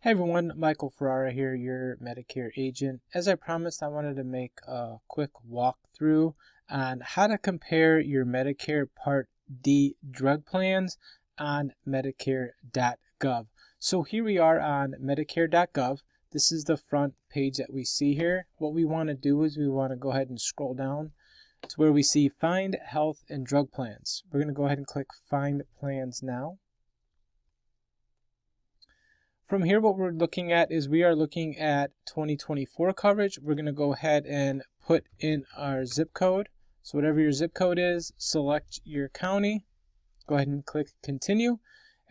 Hey everyone, Michael Ferrara here, your Medicare agent. As I promised, I wanted to make a quick walkthrough on how to compare your Medicare Part D drug plans on Medicare.gov. So here we are on Medicare.gov. This is the front page that we see here. What we want to do is we want to go ahead and scroll down to where we see Find Health and Drug Plans. We're going to go ahead and click Find Plans now. From here, what we're looking at is we are looking at 2024 coverage. We're going to go ahead and put in our zip code. So whatever your zip code is, select your county. Go ahead and click continue.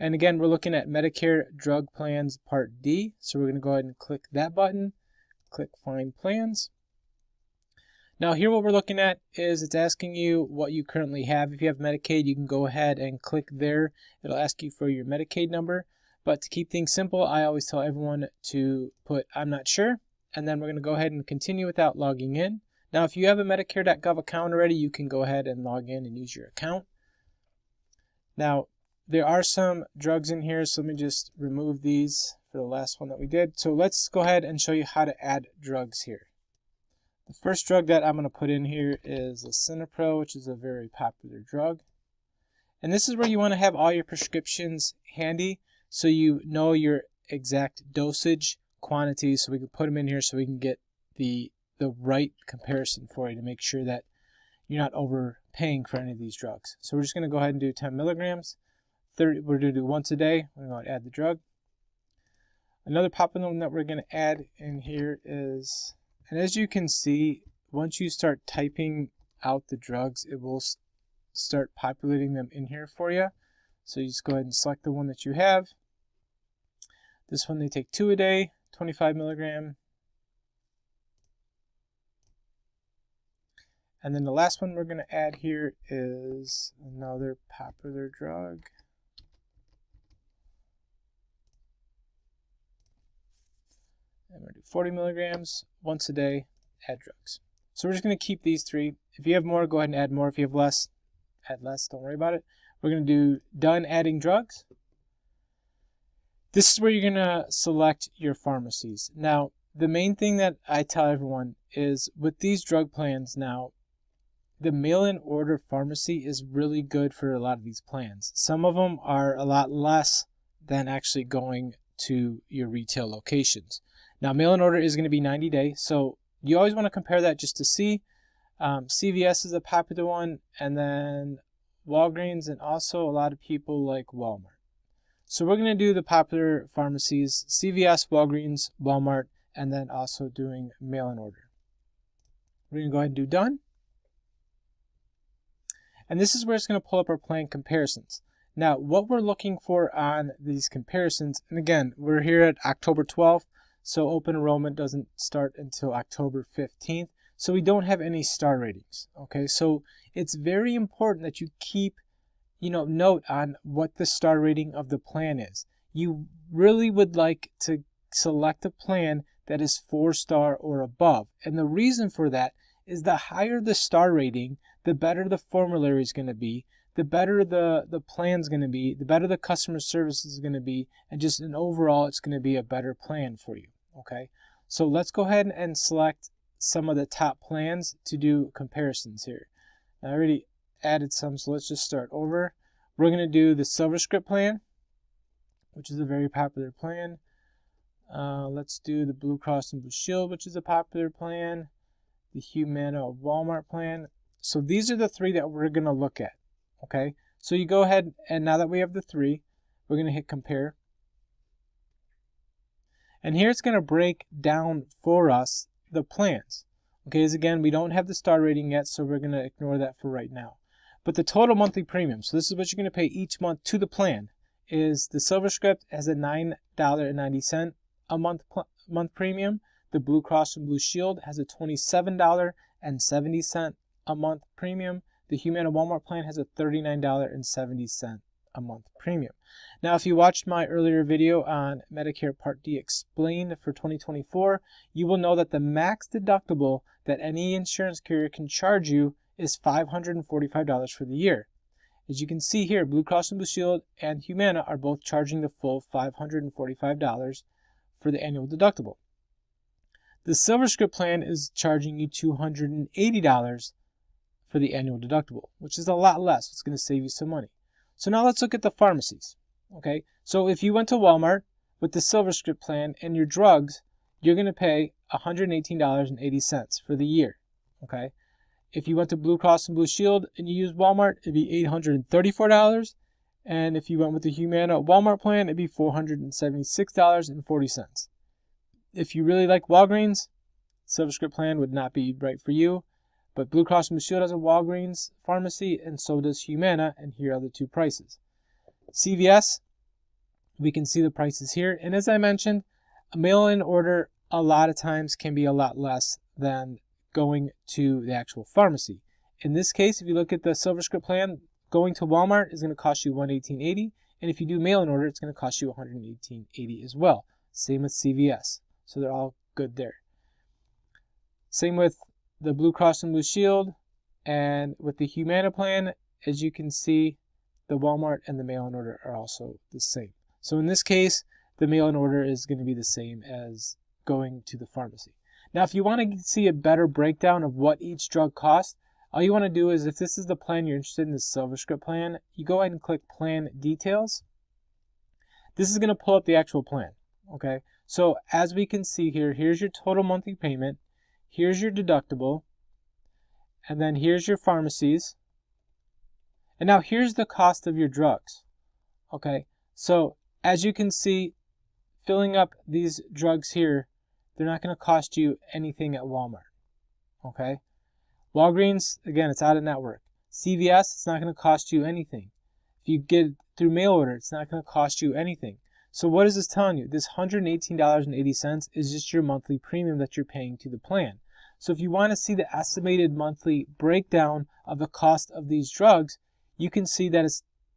And again, we're looking at Medicare Drug Plans Part D. So we're going to go ahead and click that button. Click Find Plans. Now here what we're looking at is it's asking you what you currently have. If you have Medicaid, you can go ahead and click there. It'll ask you for your Medicaid number. But to keep things simple, I always tell everyone to put I'm not sure, and then we're going to go ahead and continue without logging in. Now, if you have a Medicare.gov account already, you can go ahead and log in and use your account. Now, there are some drugs in here, so let me just remove these for the last one that we did. So let's go ahead and show you how to add drugs here. The first drug that I'm going to put in here is Lisinopril, which is a very popular drug. And this is where you want to have all your prescriptions handy, so you know your exact dosage quantities, so we can put them in here so we can get the right comparison for you to make sure that you're not overpaying for any of these drugs. So we're just going to go ahead and do 10 milligrams. We're going to do once a day. We're going to add the drug. Another popular one that we're going to add in here is, and as you can see, once you start typing out the drugs, it will start populating them in here for you. So you just go ahead and select the one that you have. This one they take 2 a day, 25 milligram. And then the last one we're going to add here is another popular drug. And we're going to do 40 milligrams once a day, add drugs. So we're just going to keep these three. If you have more, go ahead and add more. If you have less, add less. Don't worry about it. We're going to do done adding drugs. This is where you're going to select your pharmacies. Now, the main thing that I tell everyone is with these drug plans now, the mail-in order pharmacy is really good for a lot of these plans. Some of them are a lot less than actually going to your retail locations. Now, mail-in order is going to be 90 days, so you always want to compare that just to see. CVS is a popular one, and then Walgreens, and also a lot of people like Walmart. So we're going to do the popular pharmacies, CVS, Walgreens, Walmart, and then also doing mail-in order. We're going to go ahead and do done. And this is where it's going to pull up our plan comparisons. Now, what we're looking for on these comparisons, and again, we're here at October 12th, so open enrollment doesn't start until October 15th. So we don't have any star ratings. Okay, so it's very important that you keep note on what the star rating of the plan is. You really would like to select a plan that is 4-star or above. And the reason for that is the higher the star rating, the better the formulary is going to be, the better the plan's going to be, the better the customer service is going to be, and just in overall, it's going to be a better plan for you. Okay, so let's go ahead and select some of the top plans to do comparisons here. I already added some, so let's just start over. We're going to do the Silver Script plan, which is a very popular plan. Let's do the Blue Cross and Blue Shield, which is a popular plan. The Humana Walmart plan. So these are the three that we're going to look at. Okay, so you go ahead, and now that we have the three, we're going to hit compare. And here it's going to break down for us the plans. Okay, as again, we don't have the star rating yet, so we're going to ignore that for right now. But the total monthly premium, so this is what you're going to pay each month to the plan, is the Silver Script has a $9.90 a month premium. The Blue Cross and Blue Shield has a $27.70 a month premium. The Humana Walmart plan has a $39.70 a month premium. Now, if you watched my earlier video on Medicare Part D Explained for 2024, you will know that the max deductible that any insurance carrier can charge you is $545 for the year. As you can see here, Blue Cross and Blue Shield and Humana are both charging the full $545 for the annual deductible. The SilverScript plan is charging you $280 for the annual deductible, which is a lot less. It's going to save you some money. So now let's look at the pharmacies. Okay, so if you went to Walmart with the SilverScript plan and your drugs, you're going to pay $118.80 for the year. Okay, if you went to Blue Cross and Blue Shield and you used Walmart, it'd be $834. And if you went with the Humana Walmart plan, it'd be $476.40. If you really like Walgreens, SilverScript plan would not be right for you. But Blue Cross and Blue Shield has a Walgreens pharmacy, and so does Humana, and here are the two prices. CVS, we can see the prices here. And as I mentioned, a mail-in order a lot of times can be a lot less than going to the actual pharmacy. In this case, if you look at the SilverScript plan, going to Walmart is going to cost you $118.80, and if you do mail-in order, it's going to cost you $118.80 as well. Same with CVS, so they're all good there. Same with the Blue Cross and Blue Shield, and with the Humana plan, as you can see, the Walmart and the mail-in order are also the same. So in this case, the mail-in order is going to be the same as going to the pharmacy. Now, if you want to see a better breakdown of what each drug costs, all you want to do is, if this is the plan you're interested in, the SilverScript plan, you go ahead and click Plan Details. This is going to pull up the actual plan. Okay, so as we can see here, here's your total monthly payment, here's your deductible, and then here's your pharmacies. And now here's the cost of your drugs. Okay, so as you can see, filling up these drugs here, they're not going to cost you anything at Walmart. Okay, Walgreens, again, it's out of network. CVS, it's not going to cost you anything. If you get it through mail order, it's not going to cost you anything. So what is this telling you? This $118.80 is just your monthly premium that you're paying to the plan. So if you want to see the estimated monthly breakdown of the cost of these drugs, you can see that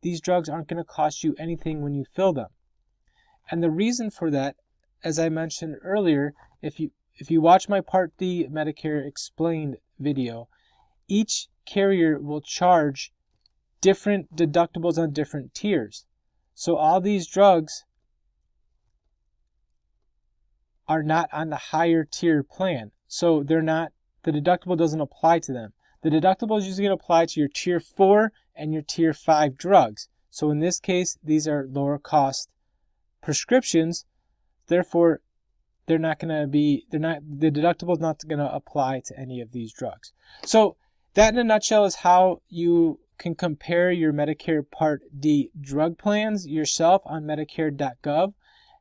these drugs aren't going to cost you anything when you fill them. And the reason for that, as I mentioned earlier, if you watch my Part D Medicare Explained video, each carrier will charge different deductibles on different tiers. So all these drugs are not on the higher tier plan. So they're not, the deductible doesn't apply to them. The deductible is usually going to apply to your tier 4 and your tier 5 drugs. So in this case, these are lower cost prescriptions. Therefore, the deductible is not going to apply to any of these drugs. So that in a nutshell is how you can compare your Medicare Part D drug plans yourself on Medicare.gov.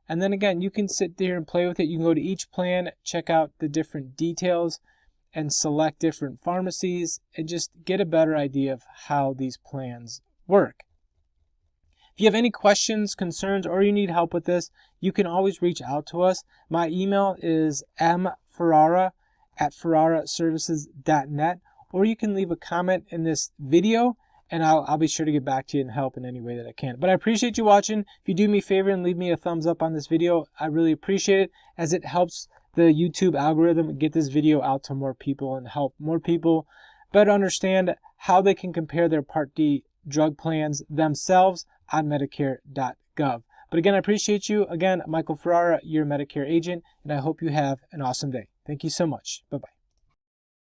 And then again, you can sit there and play with it. You can go to each plan, check out the different details, and select different pharmacies, and just get a better idea of how these plans work. If you have any questions, concerns, or you need help with this, you can always reach out to us. My email is mferrara@ferraraservices.net, or you can leave a comment in this video, and I'll be sure to get back to you and help in any way that I can. But I appreciate you watching. If you do me a favor and leave me a thumbs up on this video, I really appreciate it, as it helps the YouTube algorithm get this video out to more people and help more people better understand how they can compare their Part D drug plans themselves on Medicare.gov. But again, I appreciate you. Again, Michael Ferrara, your Medicare agent, and I hope you have an awesome day. Thank you so much. Bye-bye.